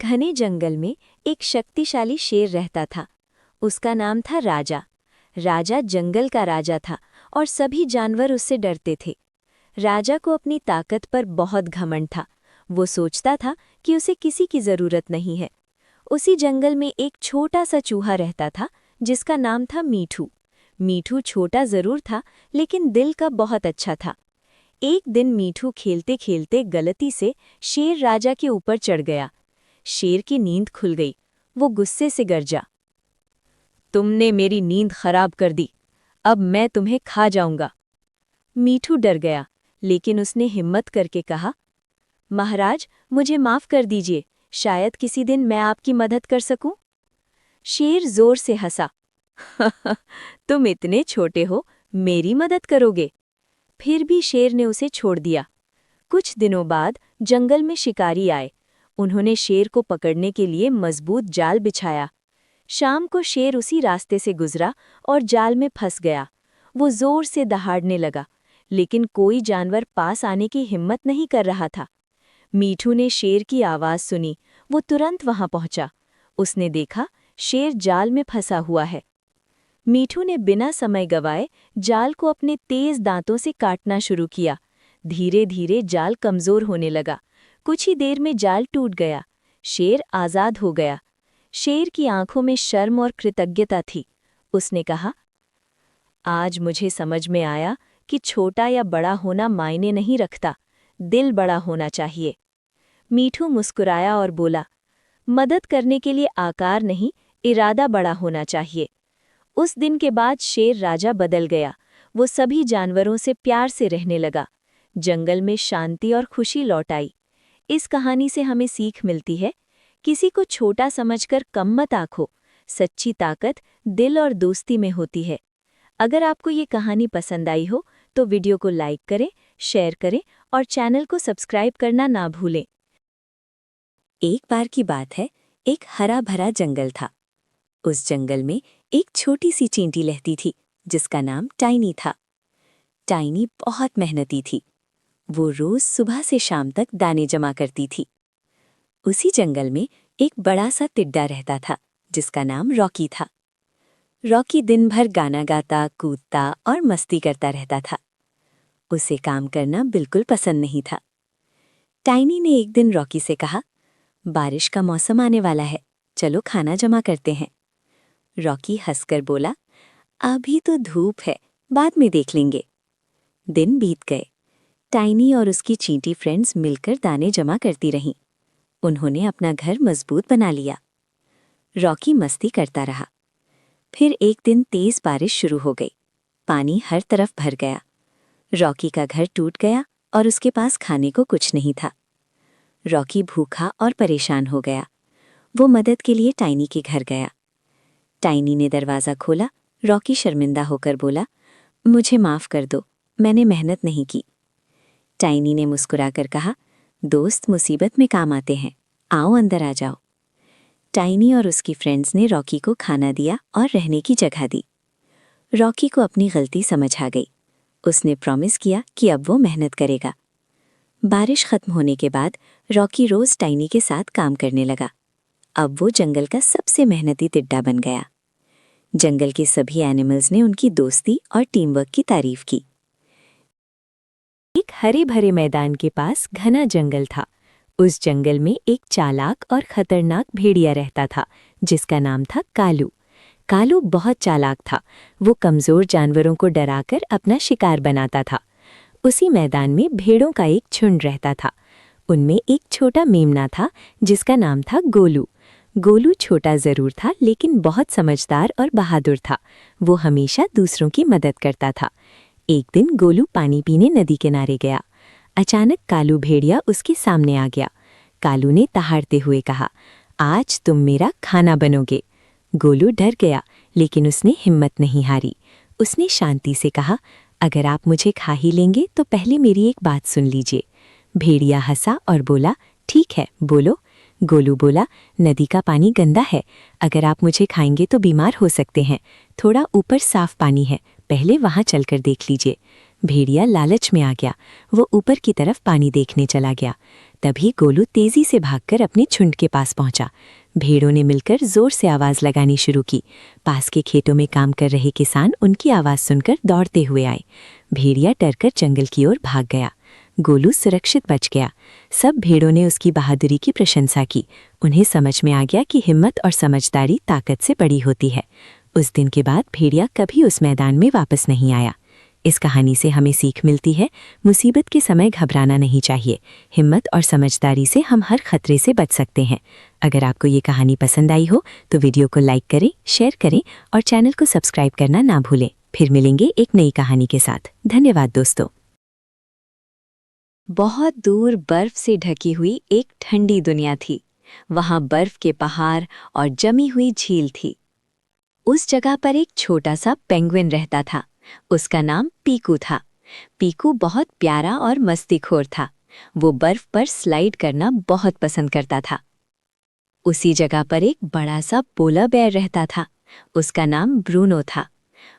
घने जंगल में एक शक्तिशाली शेर रहता था। उसका नाम था राजा। राजा जंगल का राजा था और सभी जानवर उससे डरते थे। राजा को अपनी ताकत पर बहुत घमंड था। वो सोचता था कि उसे किसी की जरूरत नहीं है। उसी जंगल में एक छोटा सा चूहा रहता था जिसका नाम था मीठू। मीठू छोटा जरूर था लेकिन दिल का बहुत अच्छा था। एक दिन मीठू खेलते खेलते गलती से शेर राजा के ऊपर चढ़ गया। शेर की नींद खुल गई। वो गुस्से से गरजा, तुमने मेरी नींद खराब कर दी, अब मैं तुम्हें खा जाऊंगा। मीठू डर गया लेकिन उसने हिम्मत करके कहा, महाराज मुझे माफ कर दीजिए, शायद किसी दिन मैं आपकी मदद कर सकूं। शेर जोर से हंसा, तुम इतने छोटे हो, मेरी मदद करोगे? फिर भी शेर ने उसे छोड़ दिया। कुछ दिनों बाद जंगल में शिकारी आए। उन्होंने शेर को पकड़ने के लिए मजबूत जाल बिछाया। शाम को शेर उसी रास्ते से गुजरा और जाल में फंस गया। वो जोर से दहाड़ने लगा लेकिन कोई जानवर पास आने की हिम्मत नहीं कर रहा था। मीठू ने शेर की आवाज़ सुनी। वो तुरंत वहां पहुंचा। उसने देखा शेर जाल में फंसा हुआ है। मीठू ने बिना समय गवाए जाल को अपने तेज दांतों से काटना शुरू किया। धीरे धीरे जाल कमजोर होने लगा। कुछ ही देर में जाल टूट गया। शेर आज़ाद हो गया। शेर की आंखों में शर्म और कृतज्ञता थी। उसने कहा, आज मुझे समझ में आया कि छोटा या बड़ा होना मायने नहीं रखता, दिल बड़ा होना चाहिए। मीठू मुस्कुराया और बोला, मदद करने के लिए आकार नहीं, इरादा बड़ा होना चाहिए। उस दिन के बाद शेर राजा बदल गया। वो सभी जानवरों से प्यार से रहने लगा। जंगल में शांति और खुशी लौट आई। इस कहानी से हमें सीख मिलती है, किसी को छोटा समझकर कम मत आंको। सच्ची ताकत दिल और दोस्ती में होती है। अगर आपको ये कहानी पसंद आई हो तो वीडियो को लाइक करें, शेयर करें और चैनल को सब्सक्राइब करना ना भूलें। एक बार की बात है, एक हरा भरा जंगल था। उस जंगल में एक छोटी सी चींटी रहती थी जिसका नाम टाइनी था। टाइनी बहुत मेहनती थी। वो रोज सुबह से शाम तक दाने जमा करती थी। उसी जंगल में एक बड़ा सा टिड्डा रहता था जिसका नाम रॉकी था। रॉकी दिन भर गाना गाता, कूदता और मस्ती करता रहता था। उसे काम करना बिल्कुल पसंद नहीं था। टाइनी ने एक दिन रॉकी से कहा, बारिश का मौसम आने वाला है, चलो खाना जमा करते हैं। रॉकी हंसकर बोला, अभी तो धूप है, बाद में देख लेंगे। दिन बीत गए। टाइनी और उसकी चींटी फ्रेंड्स मिलकर दाने जमा करती रहीं। उन्होंने अपना घर मजबूत बना लिया। रॉकी मस्ती करता रहा। फिर एक दिन तेज बारिश शुरू हो गई। पानी हर तरफ भर गया। रॉकी का घर टूट गया और उसके पास खाने को कुछ नहीं था। रॉकी भूखा और परेशान हो गया। वो मदद के लिए टाइनी के घर गया। टाइनी ने दरवाज़ा खोला। रॉकी शर्मिंदा होकर बोला, मुझे माफ़ कर दो, मैंने मेहनत नहीं की। टाइनी ने मुस्कुराकर कहा, दोस्त मुसीबत में काम आते हैं, आओ अंदर आ जाओ। टाइनी और उसकी फ्रेंड्स ने रॉकी को खाना दिया और रहने की जगह दी। रॉकी को अपनी गलती समझ आ गई। उसने प्रॉमिस किया कि अब वो मेहनत करेगा। बारिश खत्म होने के बाद रॉकी रोज टाइनी के साथ काम करने लगा। अब वो जंगल का सबसे मेहनती टिड्डा बन गया। जंगल के सभी एनिमल्स ने उनकी दोस्ती और टीम वर्क की तारीफ की। एक हरे भरे मैदान के पास घना जंगल था। उस जंगल में एक चालाक और खतरनाक भेड़िया रहता था जिसका नाम था कालू। कालू बहुत चालाक था। वो कमजोर जानवरों को डराकर अपना शिकार बनाता था। उसी मैदान में भेड़ों का एक झुंड रहता था। उनमें एक छोटा मेमना था जिसका नाम था गोलू। गोलू छोटा जरूर था लेकिन बहुत समझदार और बहादुर था। वो हमेशा दूसरों की मदद करता था। एक दिन गोलू पानी पीने नदी किनारे गया। अचानक कालू भेड़िया उसके सामने आ गया। कालू ने दहाड़ते हुए कहा, आज तुम मेरा खाना बनोगे। गोलू डर गया लेकिन उसने हिम्मत नहीं हारी। उसने शांति से कहा, अगर आप मुझे खा ही लेंगे तो पहले मेरी एक बात सुन लीजिए। भेड़िया हंसा और बोला, ठीक है, बोलो। गोलू बोला, नदी का पानी गंदा है, अगर आप मुझे खाएंगे तो बीमार हो सकते हैं। थोड़ा ऊपर साफ पानी है, पहले वहां चलकर देख लीजिए। भेड़िया लालच में आ गया। वो ऊपर की तरफ पानी देखने चला गया। तभी गोलू तेजी से भागकर अपने झुंड के पास पहुंचा। भेड़ों ने मिलकर जोर से आवाज लगानी शुरू की। पास के खेतों में काम कर रहे किसान उनकी आवाज सुनकर दौड़ते हुए आए। भेड़िया डरकर जंगल की ओर भाग गया। गोलू सुरक्षित बच गया। सब भेड़ों ने उसकी बहादुरी की प्रशंसा की। उन्हें समझ में आ गया कि हिम्मत और समझदारी ताकत से बड़ी होती है। उस दिन के बाद भेड़िया कभी उस मैदान में वापस नहीं आया। इस कहानी से हमें सीख मिलती है, मुसीबत के समय घबराना नहीं चाहिए। हिम्मत और समझदारी से हम हर खतरे से बच सकते हैं। अगर आपको ये कहानी पसंद आई हो तो वीडियो को लाइक करें, शेयर करें और चैनल को सब्सक्राइब करना ना भूलें। फिर मिलेंगे एक नई कहानी के साथ। धन्यवाद दोस्तों। बहुत दूर बर्फ से ढकी हुई एक ठंडी दुनिया थी। वहां बर्फ के पहाड़ और जमी हुई झील थी। उस जगह पर एक छोटा सा पेंगुइन रहता था। उसका नाम पीकू था। पीकू बहुत प्यारा और मस्तीखोर था। वो बर्फ पर स्लाइड करना बहुत पसंद करता था। उसी जगह पर एक बड़ा सा पोलर बेयर रहता था। उसका नाम ब्रूनो था।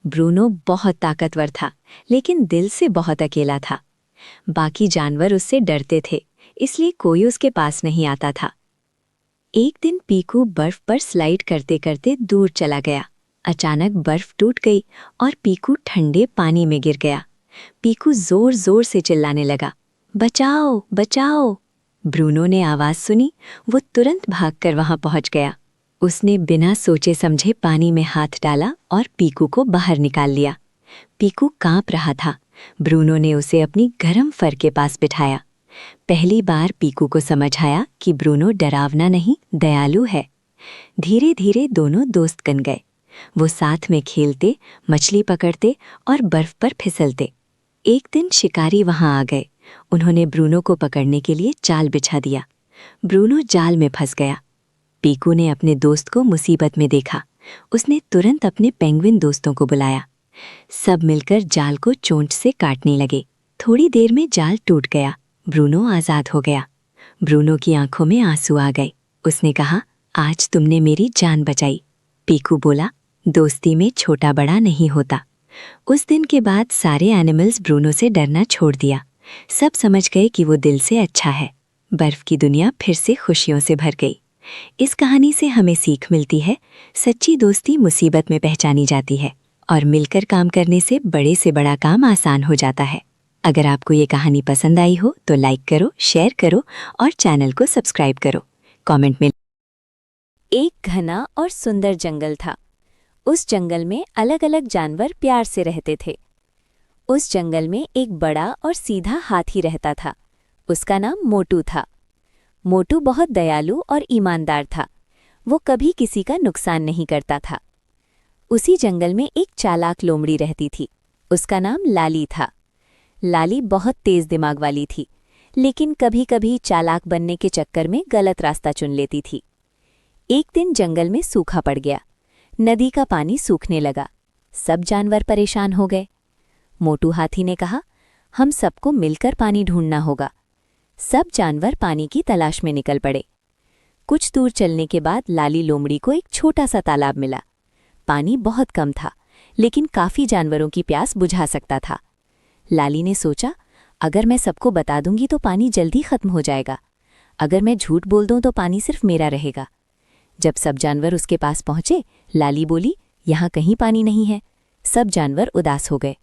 ब्रूनो बहुत ताकतवर था, लेकिन दिल से बहुत अकेला था। बाकी जानवर उससे डरते थे, इसलिए कोई उसके पास नहीं आता था। एक दिन पीकू बर्फ पर स्लाइड करते करते दूर चला गया। अचानक बर्फ टूट गई और पीकू ठंडे पानी में गिर गया। पीकू जोर जोर से चिल्लाने लगा, बचाओ बचाओ। ब्रूनो ने आवाज सुनी। वो तुरंत भागकर वहां पहुंच गया। उसने बिना सोचे समझे पानी में हाथ डाला और पीकू को बाहर निकाल लिया। पीकू कांप रहा था। ब्रूनो ने उसे अपनी गर्म फर के पास बिठाया। पहली बार पीकू को समझ आया कि ब्रूनो डरावना नहीं, दयालु है। धीरे धीरे दोनों दोस्त बन गए। वो साथ में खेलते, मछली पकड़ते और बर्फ पर फिसलते। एक दिन शिकारी वहां आ गए। उन्होंने ब्रूनो को पकड़ने के लिए जाल बिछा दिया। ब्रूनो जाल में फंस गया। पीकू ने अपने दोस्त को मुसीबत में देखा। उसने तुरंत अपने पेंगुइन दोस्तों को बुलाया। सब मिलकर जाल को चोंच से काटने लगे। थोड़ी देर में जाल टूट गया। ब्रूनो आजाद हो गया। ब्रूनो की आंखों में आंसू आ गए। उसने कहा, आज तुमने मेरी जान बचाई। पीकू बोला, दोस्ती में छोटा बड़ा नहीं होता। उस दिन के बाद सारे एनिमल्स ब्रूनो से डरना छोड़ दिया। सब समझ गए कि वो दिल से अच्छा है। बर्फ की दुनिया फिर से खुशियों से भर गई। इस कहानी से हमें सीख मिलती है, सच्ची दोस्ती मुसीबत में पहचानी जाती है और मिलकर काम करने से बड़ा काम आसान हो जाता है। अगर आपको ये कहानी पसंद आई हो तो लाइक करो, शेयर करो और चैनल को सब्सक्राइब करो। कमेंट में। एक घना और सुंदर जंगल था। उस जंगल में अलग अलग जानवर प्यार से रहते थे। उस जंगल में एक बड़ा और सीधा हाथी रहता था। उसका नाम मोटू था। मोटू बहुत दयालु और ईमानदार था। वो कभी किसी का नुकसान नहीं करता था। उसी जंगल में एक चालाक लोमड़ी रहती थी। उसका नाम लाली था। लाली बहुत तेज दिमाग वाली थी, लेकिन कभी कभी चालाक बनने के चक्कर में गलत रास्ता चुन लेती थी। एक दिन जंगल में सूखा पड़ गया। नदी का पानी सूखने लगा। सब जानवर परेशान हो गए। मोटू हाथी ने कहा, हम सबको मिलकर पानी ढूंढना होगा। सब जानवर पानी की तलाश में निकल पड़े। कुछ दूर चलने के बाद लाली लोमड़ी को एक छोटा सा तालाब मिला। पानी बहुत कम था, लेकिन काफी जानवरों की प्यास बुझा सकता था। लाली ने सोचा, अगर मैं सबको बता दूंगी तो पानी जल्दी खत्म हो जाएगा। अगर मैं झूठ बोल दूं तो पानी सिर्फ मेरा रहेगा। जब सब जानवर उसके पास पहुंचे, लाली बोली, यहाँ कहीं पानी नहीं है। सब जानवर उदास हो गए,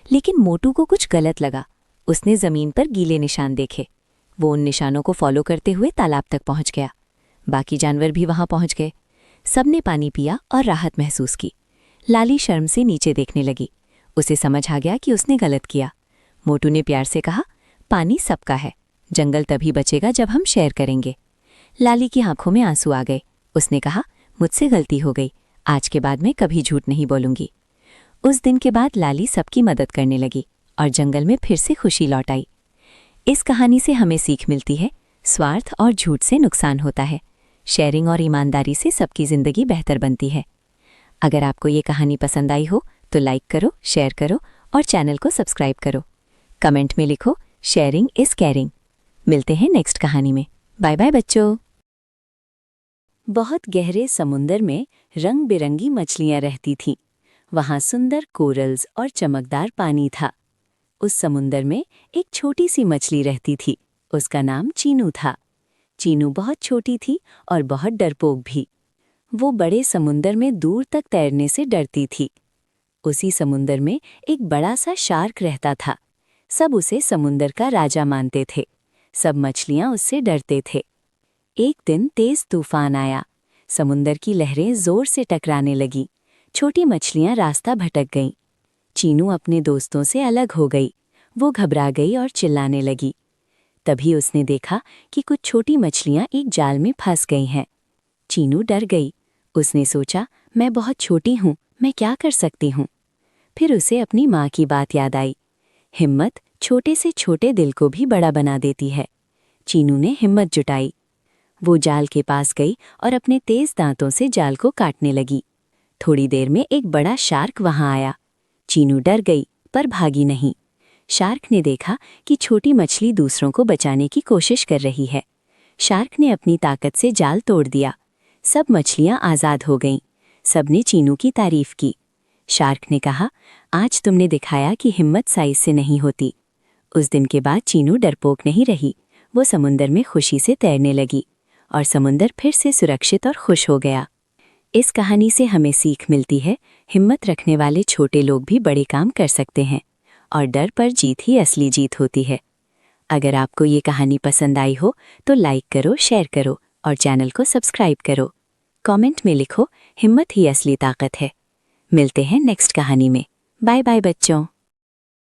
लेकिन मोटू को कुछ गलत लगा। उसने जमीन पर गीले निशान देखे। वो उन निशानों को फॉलो करते हुए तालाब तक पहुंच गया। बाकी जानवर भी वहां पहुंच गए। सबने पानी पिया और राहत महसूस की। लाली शर्म से नीचे देखने लगी। उसे समझ आ गया कि उसने गलत किया। मोटू ने प्यार से कहा, पानी सबका है। जंगल तभी बचेगा जब हम शेयर करेंगे। लाली की आंखों में आंसू आ गए। उसने कहा, मुझसे गलती हो गई। आज के बाद मैं कभी झूठ नहीं बोलूंगी। उस दिन के बाद लाली सबकी मदद करने लगी और जंगल में फिर से खुशी लौट आई। इस कहानी से हमें सीख मिलती है, स्वार्थ और झूठ से नुकसान होता है। शेयरिंग और ईमानदारी से सबकी जिंदगी बेहतर बनती है। अगर आपको ये कहानी पसंद आई हो तो लाइक करो, शेयर करो और चैनल को सब्सक्राइब करो। कमेंट में लिखो, शेयरिंग इज केयरिंग। मिलते हैं नेक्स्ट कहानी में। बाय बाय बच्चों। बहुत गहरे समुंदर में रंग बिरंगी मछलियां रहती थीं। वहां सुंदर कोरल्स और चमकदार पानी था। उस समुंदर में एक छोटी सी मछली रहती थी। उसका नाम चीनू था। चीनू बहुत छोटी थी और बहुत डरपोक भी। वो बड़े समुंदर में दूर तक तैरने से डरती थी। उसी समुंदर में एक बड़ा सा शार्क रहता था। सब उसे समुंदर का राजा मानते थे। सब मछलियां उससे डरते थे। एक दिन तेज तूफान आया। समुंदर की लहरें जोर से टकराने लगी। छोटी मछलियां रास्ता भटक गईं। चीनू अपने दोस्तों से अलग हो गई। वो घबरा गई और चिल्लाने लगी। तभी उसने देखा कि कुछ छोटी मछलियां एक जाल में फंस गई हैं। चीनू डर गई। उसने सोचा, मैं बहुत छोटी हूँ, मैं क्या कर सकती हूँ। फिर उसे अपनी माँ की बात याद आई। हिम्मत छोटे से छोटे दिल को भी बड़ा बना देती है। चीनू ने हिम्मत जुटाई। वो जाल के पास गई और अपने तेज दांतों से जाल को काटने लगी। थोड़ी देर में एक बड़ा शार्क वहां आया। चीनू डर गई पर भागी नहीं। शार्क ने देखा कि छोटी मछली दूसरों को बचाने की कोशिश कर रही है। शार्क ने अपनी ताकत से जाल तोड़ दिया। सब मछलियां आज़ाद हो गईं। सबने चीनू की तारीफ की। शार्क ने कहा, आज तुमने दिखाया कि हिम्मत साइज से नहीं होती। उस दिन के बाद चीनू डरपोक नहीं रही। वो समुंदर में खुशी से तैरने लगी और समुंदर फिर से सुरक्षित और खुश हो गया। इस कहानी से हमें सीख मिलती है, हिम्मत रखने वाले छोटे लोग भी बड़े काम कर सकते हैं और डर पर जीत ही असली जीत होती है। अगर आपको ये कहानी पसंद आई हो तो लाइक करो, शेयर करो और चैनल को सब्सक्राइब करो। कमेंट में लिखो, हिम्मत ही असली ताकत है। मिलते हैं नेक्स्ट कहानी में। बाय बाय बच्चों।